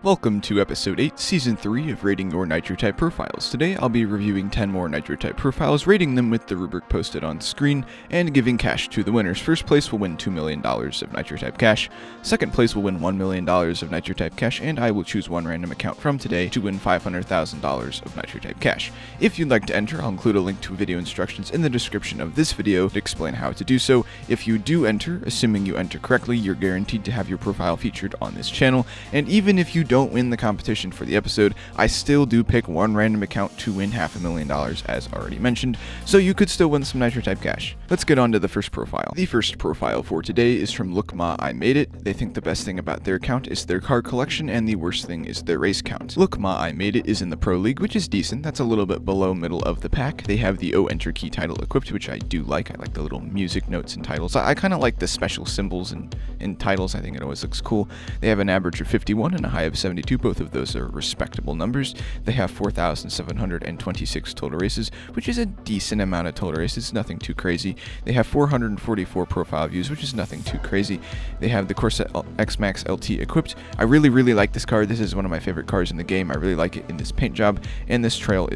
Welcome to Episode 8, Season 3 of Rating Your Nitro Type Profiles. Today I'll be reviewing 10 more Nitro Type profiles, rating them with the rubric posted on screen, and giving cash to the winners. First place will win $2 million of Nitro Type cash, second place will win $1 million of Nitro Type cash, and I will choose one random account from today to win $500,000 of Nitro Type cash. If you'd like to enter, I'll include a link to video instructions in the description of this video to explain how to do so. If you do enter, assuming you enter correctly, you're guaranteed to have your profile featured on this channel, and even if you don't win the competition for the episode, I still do pick one random account to win $500,000 as already mentioned, so you could still win some Nitro Type cash. Let's get on to the first profile. The first profile for today is from Look Ma, I Made It. They think the best thing about their account is their card collection and the worst thing is their race count. Look Ma, I Made It is in the Pro League, which is decent. That's a little bit below middle of the pack. They have the O Enter Key title equipped, which I do like. I like the little music notes and titles. I kind of like the special symbols in titles. I think it always looks cool. They have an average of 51 and a high of 72. Both of those are respectable numbers. They have 4,726 total races, which is a decent amount of total races, nothing too crazy. They have 444 profile views, which is nothing too crazy. They have the Corset X Max LT equipped. I really like this card. This is one of my favorite cars in the game. I really like it in this paint job, and this trail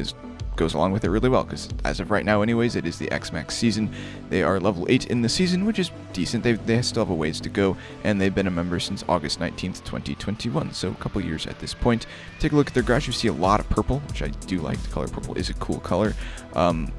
goes along with it really well, because as of right now anyways, it is the X-Max season. They are level 8 in the season, which is decent. They still have a ways to go, and they've been a member since August 19th, 2021, so a couple years at this point. Take a look at their garage. You see a lot of purple, which I do like. The color purple is a cool color.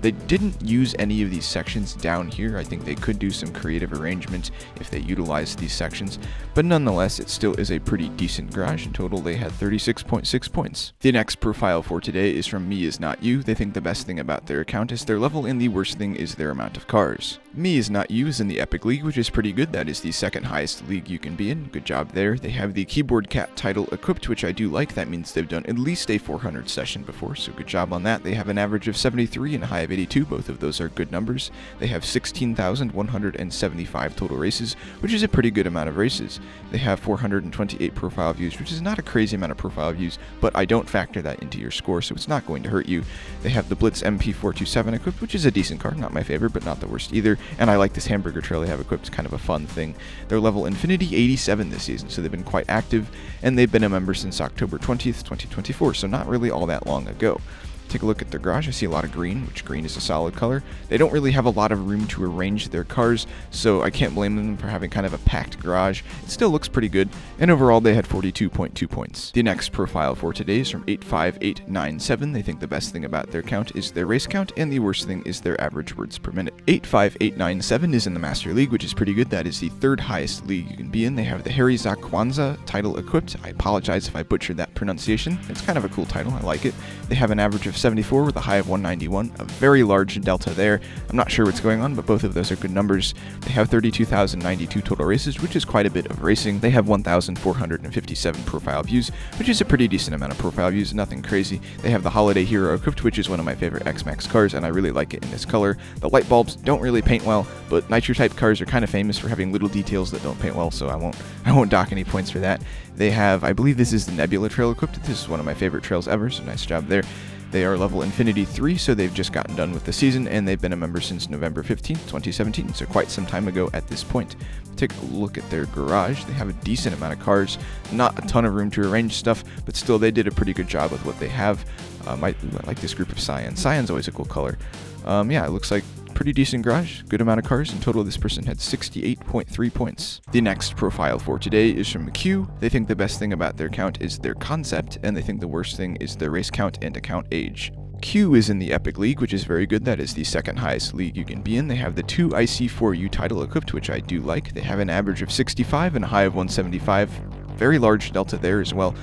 They didn't use any of these sections down here. I think they could do some creative arrangement if they utilized these sections, but nonetheless, it still is a pretty decent garage. In total, they had 36.6 points. The next profile for today is from Me Is Not You. They think the best thing about their account is their level, and the worst thing is their amount of cars. Me Is Not You is in the Epic League, which is pretty good. That is the second highest league you can be in. Good job there. They have the Keyboard Cat title equipped, which I do like. That means they've done at least a 400 session before, so good job on that. They have an average of 73 and a high of 82. Both of those are good numbers. They have 16,175 total races, which is a pretty good amount of races. They have 428 profile views, which is not a crazy amount of profile views, but I don't factor that into your score, so it's not going to hurt you. They have the Blitz MP427 equipped, which is a decent card, not my favorite, but not the worst either, and I like this hamburger trail they have equipped. It's kind of a fun thing. They're level Infinity 87 this season, so they've been quite active, and they've been a member since October 20th, 2024, so not really all that long ago. Take a look at their garage. I see a lot of green, which green is a solid color. They don't really have a lot of room to arrange their cars, so I can't blame them for having kind of a packed garage. It still looks pretty good, and overall they had 42.2 points. The next profile for today is from 85897. They think the best thing about their count is their race count, and the worst thing is their average words per minute. 85897 is in the Master League, which is pretty good. That is the third highest league you can be in. They have the Harry Zakwanza title equipped. I apologize if I butchered that pronunciation. It's kind of a cool title. I like it. They have an average of 74 with a high of 191, a very large delta there. I'm not sure what's going on, but both of those are good numbers. They have 32,092 total races, which is quite a bit of racing. They have 1,457 profile views, which is a pretty decent amount of profile views, nothing crazy. They have the Holiday Hero equipped, which is one of my favorite X-Max cars, and I really like it in this color. The light bulbs don't really paint well, but Nitro Type cars are kind of famous for having little details that don't paint well, so I won't dock any points for that. They have, I believe this is the Nebula trail equipped. This is one of my favorite trails ever, so nice job there. They are level Infinity 3, so they've just gotten done with the season, and they've been a member since November 15th, 2017, so quite some time ago at this point. Take a look at their garage. They have a decent amount of cars, not a ton of room to arrange stuff, but still they did a pretty good job with what they have. I like this group of Cyan. Cyan's always a cool color. Yeah, it looks like pretty decent garage, good amount of cars. In total, this person had 68.3 points. The next profile for today is from Q. They think the best thing about their count is their concept, and they think the worst thing is their race count and account age. Q is in the Epic League, which is very good. That is the second highest league you can be in. They have the 2 IC4U title equipped, which I do like. They have an average of 65 and a high of 175. Very large delta there as well.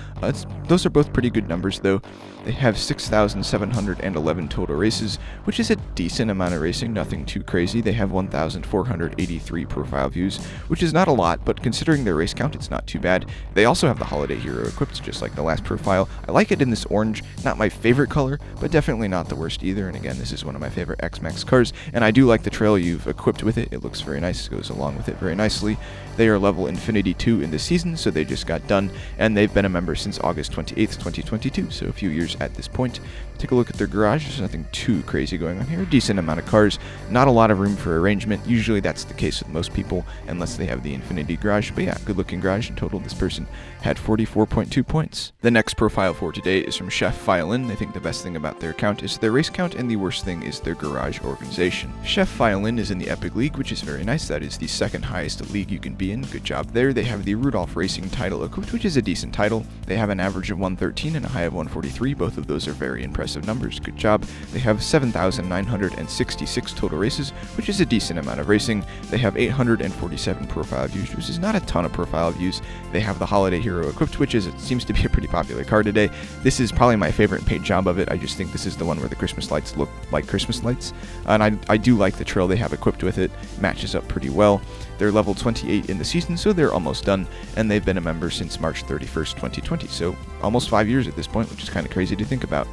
Those are both pretty good numbers though. They have 6,711 total races, which is a decent amount of racing, nothing too crazy. They have 1,483 profile views, which is not a lot, but considering their race count, it's not too bad. They also have the Holiday Hero equipped, just like the last profile. I like it in this orange, not my favorite color, but definitely not the worst either. And again, this is one of my favorite X-Max cars, and I do like the trail you've equipped with it. It looks very nice, goes along with it very nicely. They are level Infinity 2 in the season, so they just got done, and they've been a member since August 28th, 2022, so a few years at this point. Take a look at their garage. There's nothing too crazy going on here. A decent amount of cars, not a lot of room for arrangement. Usually that's the case with most people, unless they have the infinity garage. But yeah, good looking garage. In total, this person had 44.2 points. The next profile for today is from Chef Violin. They think the best thing about their account is their race count, and the worst thing is their garage organization. Chef Violin is in the Epic League, which is very nice. That is the second highest league you can be in. Good job there. They have the Rudolph Racing title equipped, which is a decent title. They have an average of 113 and a high of 143. Both of those are very impressive numbers. Good job. They have 7,966 total races, which is a decent amount of racing. They have 847 profile views, which is not a ton of profile views. They have the Holiday Hero equipped, which it seems to be a pretty popular car today. This is probably my favorite paint job of it. I just think this is the one where the Christmas lights look like Christmas lights. And I do like the trail they have equipped with it. Matches up pretty well. They're level 28 in the season, so they're almost done, and they've been a member since March 31st, 2020, so almost 5 years at this point, which is kind of crazy to think about.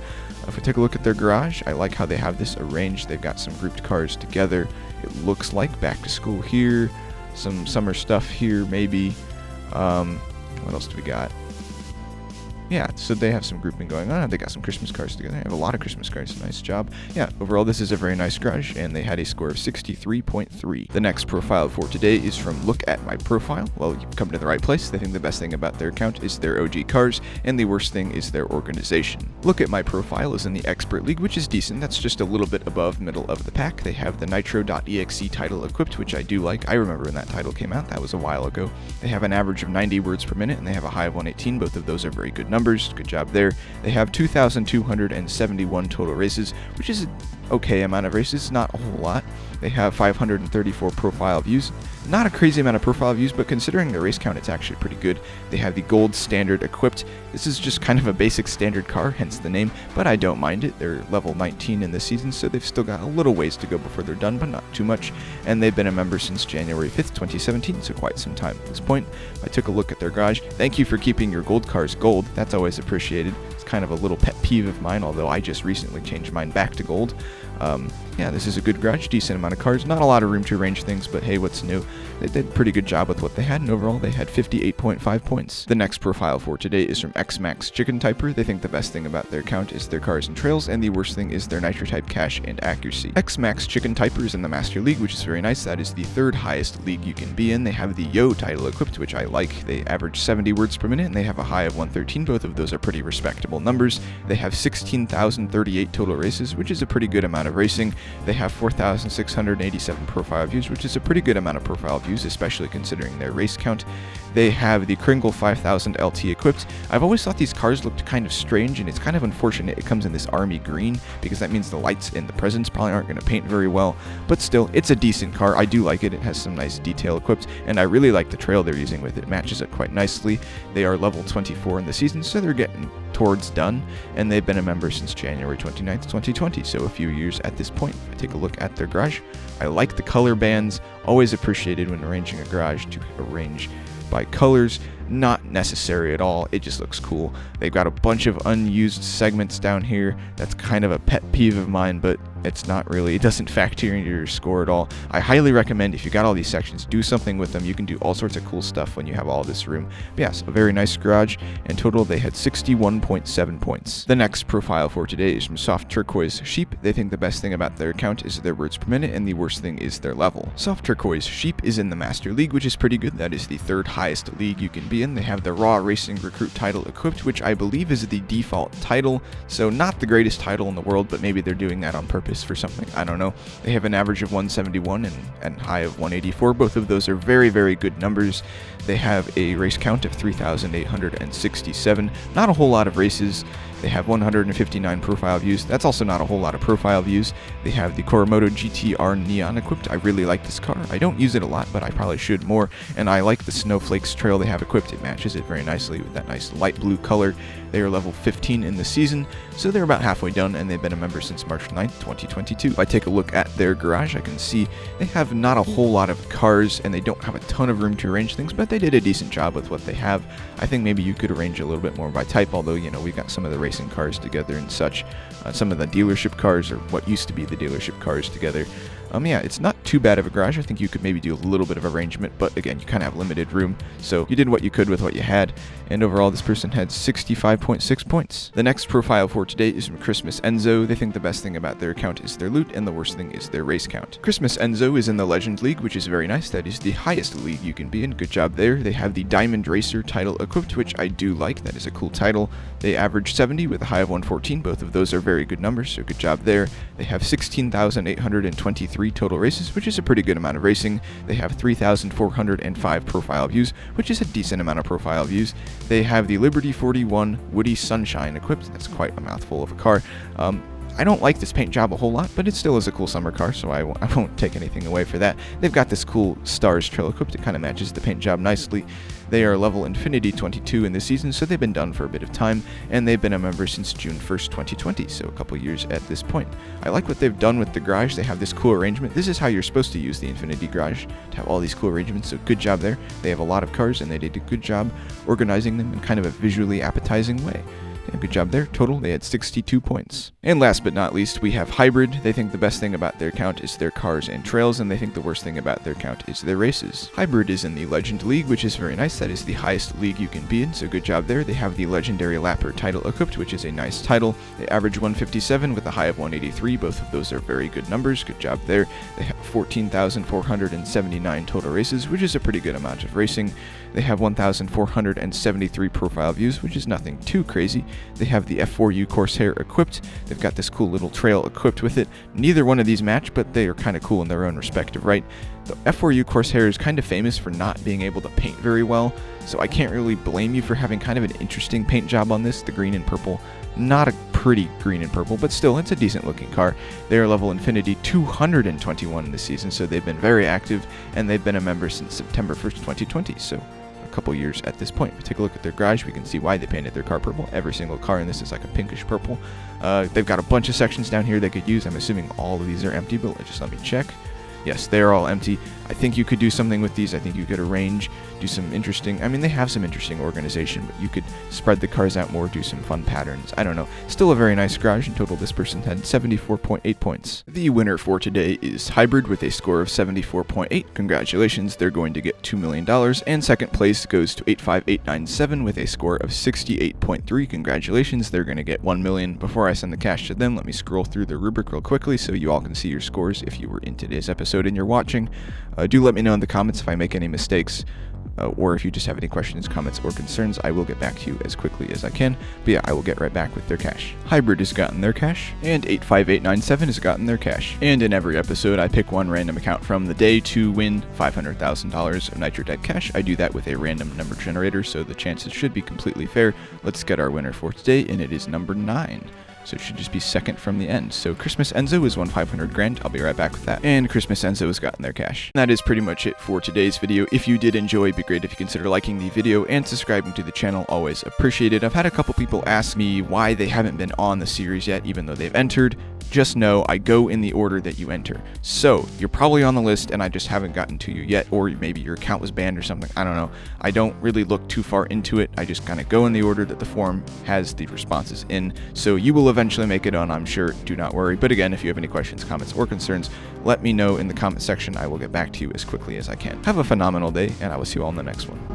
If we take a look at their garage, I like how they have this arranged. They've got some grouped cars together. It looks like back to school here, some summer stuff here maybe. What else do we got? Yeah, so they have some grouping going on. They got some Christmas cars together. They have a lot of Christmas cars. Nice job. Yeah, overall, this is a very nice garage, and they had a score of 63.3. The next profile for today is from Look at My Profile. Well, you've come to the right place. They think the best thing about their account is their OG cars, and the worst thing is their organization. Look at My Profile is in the Expert League, which is decent. That's just a little bit above middle of the pack. They have the Nitro.exe title equipped, which I do like. I remember when that title came out. That was a while ago. They have an average of 90 words per minute, and they have a high of 118. Both of those are very good numbers. Good job there. They have 2,271 total races, which is an okay amount of races, not a whole lot. They have 534 profile views. Not a crazy amount of profile views, but considering the race count, it's actually pretty good. They have the Gold Standard equipped. This is just kind of a basic standard car, hence the name, but I don't mind it. They're level 19 in this season, so they've still got a little ways to go before they're done, but not too much. And they've been a member since January 5th, 2017, so quite some time at this point. I took a look at their garage. Thank you for keeping your gold cars gold. That's always appreciated. It's kind of a little pet peeve of mine, although I just recently changed mine back to gold. Yeah, this is a good garage, decent amount of cars, not a lot of room to arrange things, but hey, what's new? They did a pretty good job with what they had, and overall they had 58.5 points. The next profile for today is from X-Max Chicken Typer. They think the best thing about their account is their cars and trails, and the worst thing is their Nitro type cash and accuracy. X-Max Chicken Typer is in the Master League, which is very nice. That is the third highest league you can be in. They have the Yo title equipped, which I like. They average 70 words per minute, and they have a high of 113. Both of those are pretty respectable numbers. They have 16,038 total races, which is a pretty good amount of racing. They have 4,687 profile views, which is a pretty good amount of profile views, especially considering their race count. They have the Kringle 5000 LT equipped. I've always thought these cars looked kind of strange, and it's kind of unfortunate it comes in this army green, because that means the lights and the presents probably aren't going to paint very well, but still, it's a decent car. I do like it. It has some nice detail equipped, and I really like the trail they're using with it. It matches it quite nicely. They are level 24 in the season, so they're getting towards done, and they've been a member since January 29th, 2020, so a few years at this point. If I take a look at their garage, I like the color bands. Always appreciated when arranging a garage to arrange by colors. Not necessary at all, it just looks cool. They've got a bunch of unused segments down here. That's kind of a pet peeve of mine, but it's not really, it doesn't factor into your score at all. I highly recommend, if you got all these sections, do something with them. You can do all sorts of cool stuff when you have all this room. But yes, a very nice garage. In total, they had 61.7 points. The next profile for today is from Soft Turquoise Sheep. They think the best thing about their account is their words per minute, and the worst thing is their level. Soft Turquoise Sheep is in the Master League, which is pretty good. That is the third highest league you can be in. They have the Raw Racing Recruit title equipped, which I believe is the default title, so not the greatest title in the world, but maybe they're doing that on purpose for something, I don't know. They have an average of 171 and high of 184. Both of those are very, very good numbers. They have a race count of 3,867. Not a whole lot of races. They have 159 profile views. That's also not a whole lot of profile views. They have the Coromoto GTR Neon equipped. I really like this car. I don't use it a lot, but I probably should more. And I like the Snowflakes trail they have equipped. It matches it very nicely with that nice light blue color. They are level 15 in the season, so they're about halfway done, and they've been a member since March 9th, 2022. If I take a look at their garage, I can see they have not a whole lot of cars, and they don't have a ton of room to arrange things, but they did a decent job with what they have. I think maybe you could arrange a little bit more by type, although, you know, we've got some of the racing cars together and such. Some of the dealership cars, or what used to be the dealership cars together. Yeah, it's not too bad of a garage. I think you could maybe do a little bit of arrangement, but again, you kind of have limited room, so you did what you could with what you had, and overall this person had 65.6 points. The next profile for today is from Christmas Enzo. They think the best thing about their account is their loot, and the worst thing is their race count. Christmas Enzo is in the Legend League, which is very nice. That is the highest league you can be in. Good job there. They have the Diamond Racer title equipped, which I do like. That is a cool title. They average 70 with a high of 114. Both of those are very good numbers, so good job there. They have 16,823 total races, which is a pretty good amount of racing. They have 3,405 profile views, which is a decent amount of profile views. They have the Liberty 41 Woody Sunshine equipped. That's quite a mouthful of a car. I don't like this paint job a whole lot, but it still is a cool summer car, so I won't take anything away for that. They've got this cool Stars trail equipped. It kind of matches the paint job nicely. They are level Infinity 22 in this season, so they've been done for a bit of time, and they've been a member since June 1st, 2020, so a couple years at this point. I like what they've done with the garage. They have this cool arrangement. This is how you're supposed to use the Infinity garage, to have all these cool arrangements, so good job there. They have a lot of cars, and they did a good job organizing them in kind of a visually appetizing way. Yeah, good job there. Total, they had 62 points. And last but not least, we have Hybrid. They think the best thing about their count is their cars and trails, and they think the worst thing about their count is their races. Hybrid is in the Legend League, which is very nice. That is the highest league you can be in, so good job there. They have the Legendary Lapper title equipped, which is a nice title. They average 157 with a high of 183. Both of those are very good numbers. Good job there. They have 14,479 total races, which is a pretty good amount of racing. They have 1,473 profile views, which is nothing too crazy. They have the F4U Corsair equipped. They've got this cool little trail equipped with it. Neither one of these match, but they are kind of cool in their own respective right. The F4U Corsair is kind of famous for not being able to paint very well, so I can't really blame you for having kind of an interesting paint job on this, the green and purple. Not a pretty green and purple, but still, it's a decent looking car. They are level Infinity 221 this season, so they've been very active, and they've been a member since September 1st, 2020, so couple years at this point. If we take a look at their garage, we can see why they painted their car purple. Every single car in this is like a pinkish purple. They've got a bunch of sections down here they could use. I'm assuming all of these are empty, but just let me check. Yes, they are all empty. I think you could do something with these. I think you could arrange, do some interesting, I mean, they have some interesting organization, but you could spread the cars out more, do some fun patterns. I don't know. Still a very nice garage. In total, this person had 74.8 points. The winner for today is Hybrid with a score of 74.8. Congratulations, they're going to get $2 million. And second place goes to 85897 with a score of 68.3. Congratulations, they're going to get $1 million. Before I send the cash to them, let me scroll through the rubric real quickly so you all can see your scores if you were in today's episode and you're watching. Do let me know in the comments if I make any mistakes, or if you just have any questions, comments, or concerns. I will get back to you as quickly as I can. But yeah, I will get right back with their cash. Hybrid has gotten their cash, and 85897 has gotten their cash. And in every episode, I pick one random account from the day to win $500,000 of Nitro Deck cash. I do that with a random number generator, so the chances should be completely fair. Let's get our winner for today, and it is number 9. So it should just be second from the end. So Christmas Enzo has won 500 grand. I'll be right back with that. And Christmas Enzo has gotten their cash. That is pretty much it for today's video. If you did enjoy, it'd be great if you consider liking the video and subscribing to the channel. Always appreciated. I've had a couple people ask me why they haven't been on the series yet, even though they've entered. Just know I go in the order that you enter. So you're probably on the list and I just haven't gotten to you yet, or maybe your account was banned or something. I don't know. I don't really look too far into it. I just kind of go in the order that the forum has the responses in. So you will eventually make it on, I'm sure. Do not worry. But again, if you have any questions, comments, or concerns, let me know in the comment section. I will get back to you as quickly as I can. Have a phenomenal day, and I will see you all in the next one.